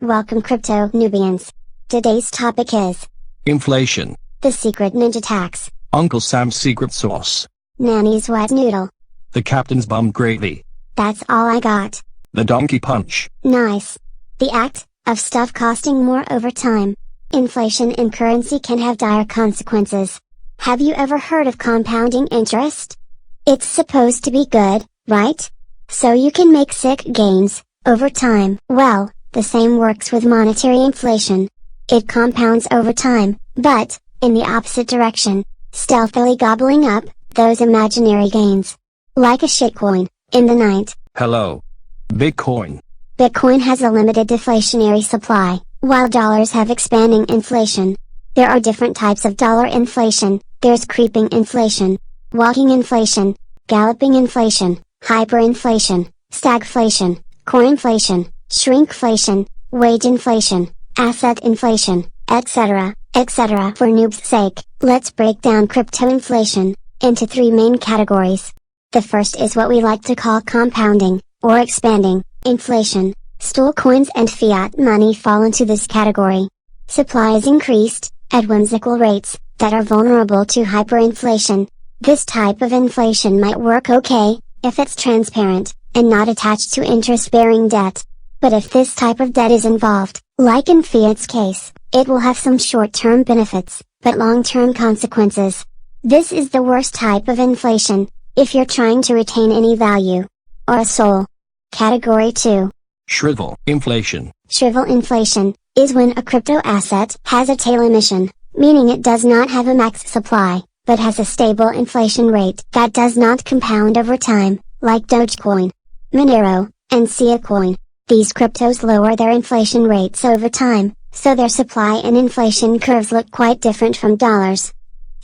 Welcome crypto Nubians. Today's topic is inflation, the secret ninja tax, Uncle Sam's secret sauce, Nanny's wet noodle. the captain's bum gravy, That's all I got. the donkey punch. Nice. The act of stuff costing more over time. Inflation in currency can have dire consequences. Have you ever heard of compounding interest? It's supposed to be good, right? So you can make sick gains over time. Well, the same works with monetary inflation. It compounds over time, but in the opposite direction, stealthily gobbling up those imaginary gains. Like a shitcoin in the night. Hello. Bitcoin. Bitcoin has a limited deflationary supply, while dollars have expanding inflation. There are different types of dollar inflation. There's creeping inflation, walking inflation, galloping inflation, hyperinflation, stagflation, coinflation, shrinkflation, wage inflation, asset inflation, etc., etc. For noob's sake, let's break down crypto inflation into three main categories. The first is what we like to call compounding, or expanding, inflation. Stool coins and fiat money fall into this category. Supply is increased, at whimsical rates, that are vulnerable to hyperinflation. This type of inflation might work okay, if it's transparent, and not attached to interest-bearing debt. But if this type of debt is involved, like in Fiat's case, it will have some short-term benefits, but long-term consequences. This is the worst type of inflation, if you're trying to retain any value, or a soul. Category 2. Shrivel inflation. Shrivel inflation is when a crypto asset has a tail emission, meaning it does not have a max supply, but has a stable inflation rate that does not compound over time, like dogecoin, monero, and coin. These cryptos lower their inflation rates over time, so their supply and inflation curves look quite different from dollars,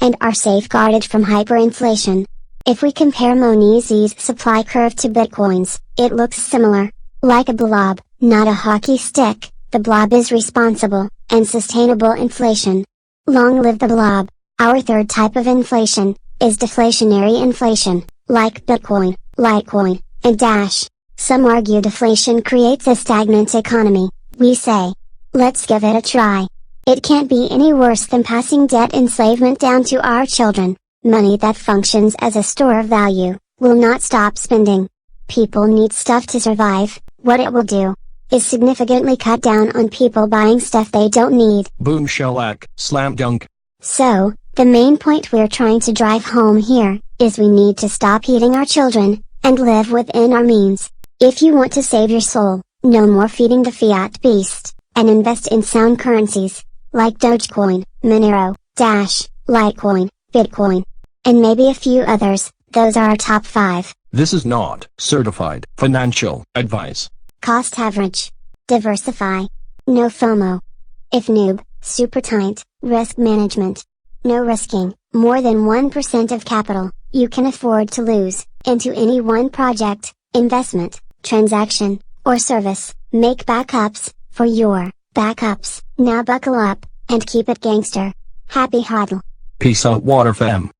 and are safeguarded from hyperinflation. If we compare Monesi's supply curve to Bitcoin's, it looks similar. Like a blob, not a hockey stick, the blob is responsible, and sustainable inflation. Long live the blob! Our third type of inflation is deflationary inflation, like Bitcoin, Litecoin, and Dash. Some argue deflation creates a stagnant economy. We say, let's give it a try. It can't be any worse than passing debt enslavement down to our children. Money that functions as a store of value will not stop spending. People need stuff to survive. What it will do is significantly cut down on people buying stuff they don't need. Boom shellac, slam dunk. So, the main point we're trying to drive home here is we need to stop eating our children and live within our means. If you want to save your soul, no more feeding the fiat beast, and invest in sound currencies like Dogecoin, Monero, Dash, Litecoin, Bitcoin, and maybe a few others. Those are our top 5. This is not certified financial advice. Cost average. Diversify. No FOMO. If noob, super tight, risk management. No risking more than 1% of capital you can afford to lose into any one project, investment, transaction, or service. Make backups for your backups. Now buckle up and keep it gangster. Happy hodl. Peace out water fam.